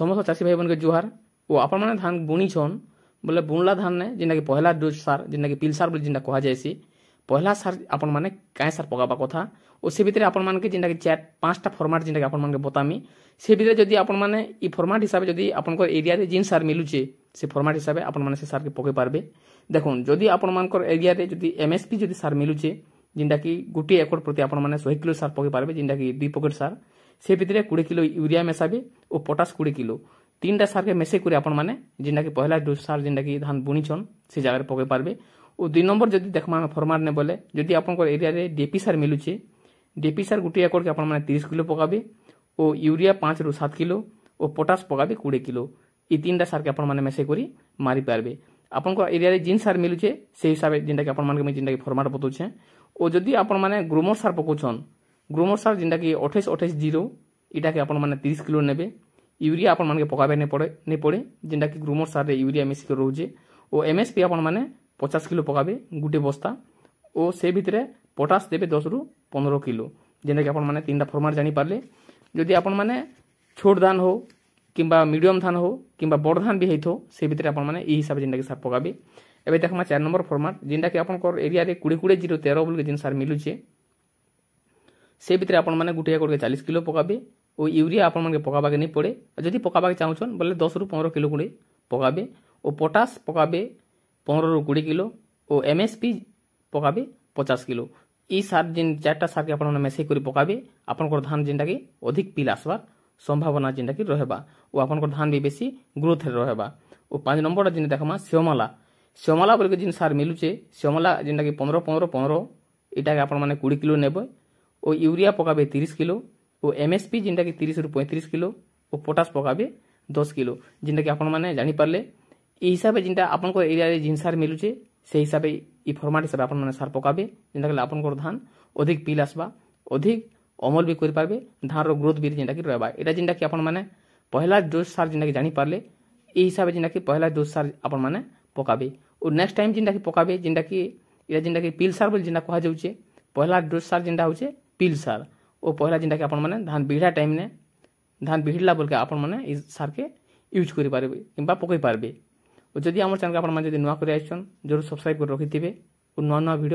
समस्त चाषी भाई बहन के जुहार और आपण मैंने धान बुणीछन बोले बुणला धान ने जेनटा कि पहला डोज सार जेनटा कि पिल सार बोली जेनटा कहा जायसी पहला सार आपण मैंने काए सार पकाबा कथा और से भितर आपण मानके जेनटा कि 4-5टा फॉर्मेट जेनटा कि आपण मानके बतामी से भितर जदी आपण माने ई फॉर्मेट हिसाब जदी आपनकर एरिया रे जिन सार मिलुचे से फॉर्मेट हिसाब आपण माने से सार के पके पारबे देखुन जदी आपण मानकर एरिया रे जदी एमएसपी जदी सार मिलुचे जेनटा कि गोटे एकड़ प्रति आपण माने 100 किलो सार पके पारबे जेनटा कि 2 पॉकेट सार से भितर 20 किलो यूरिया मेसाबे और पोटास 20 किलो तीनटा सार के मेसे करे आपण माने जेनटा कि पहला डोज सार जेनटा कि धान बुणीछन से जगह पके पारबे और 2 नंबर जदी देखमा फॉर्मेट ने बोले जदी आपनकर एरिया रे डीपी सार मिलुचे डीपी सार गोटे एकड़ के आपण माने 30 किलो पकाबे और यूरिया 5 रु 7 किलो और पोटास पकाबे 20 किलो ई तीनटा सार के आपण माने मेसे करी मारी पारबे आपनको एरिया रे जिन सार मिलुचे से हिसाब जेनटा कि आपण माने जेनटा कि फॉर्मेट बतौछे और जदी आपण माने ग्रोमर सार पकोछन ग्रोमर सार जेनटा कि 28-28-0 इटा के आपण माने 30 किलो नेबे यूरिया आपण माने पकाबे ने पड़े जेनटा कि ग्रोमर सार रे यूरिया मिसी के रहउजे और एमएसपी आपण माने 50 किलो पकाबे गुटे बस्ता और से भितरे पोटास देबे 10 रु 15 किलो जेनटा कि आपण माने तीनटा फॉर्मेट जानि पारले जदि आपण माने छोट धान हो किंबा मीडियम धान हो किंबा बड़ धान भी हेथो से भितरे आपण माने ई हिसाब जेनटा कि सार पकाबे एबे देखमा 4 नंबर फॉर्मेट जेनटा कि आपण को एरिया रे 20-20-0-13 बोल के जिन सार मिलुचे से भितरे आपण माने गुटे एकड़ के 40 किलो पकाबे और यूरिया आपण माने पकाबा के नहीं पड़े जदि पकाबा के चाहछन बोले 10 रु 15 किलो गुडे पकाबे और पोटास पकाबे 15 रु 20 किलो और एमएसपी पकाबे 50 किलो ई सार जिन 4टा सार के आपण मेसे करी पकाबे आपण को धान जेनटा कि अधिक पिल आसबार संभावना जेनटा कि रहबा और आपण को धान भी बेसी ग्रोथ रहबा और 5 नंबर जिन देखमा श्यामला बोल के जिन सार मिलुचे श्यामला जेनटा कि 15-15-15 इटा के आपण माने 20 किलो नेबे और यूरिया पकाबे 30 किलो और एमएसपी जेनटा कि 30 रु 35 किलो और पोटास पकाबे 10 किलो जेनटा कि आपण माने जानि पारले ई हिसाब जेनटा आपण को एरिया रे जिन सार मिलुचे से हिसाब ई फॉर्मेट हिसाब आपण माने सार पकाबे जेनटा कि आपण को धान अधिक पिल आसबा अधिक अमल भी कर पारबे धान रो ग्रोथ भी जेनटा कि रहबा एटा जेनटा कि आपण माने पहला डोज सार जेनटा कि जानि पारले ई हिसाब जेनटा कि पहला डोज सार आपण माने पकाबे और नेक्स्ट टाइम जेनटा कि पकाबे जेनटा कि एटा जेनटा कि पिल सार बोल जेनटा कहा जाउचे पहला डोज सार जेनटा होचे पिल सार और पहला जेनटा कि आपण माने धान बिढ़ा टाइम ने धान बिढ़ला बोल के आपण माने ई सार के यूज करि पारबे किंबा पकई पारबे और जदि हमर चैनल के आपण माने जदि नुवा करे आइछन जरूर सब्सक्राइब कर रखिथिबे और नुवा नुवा वीडियो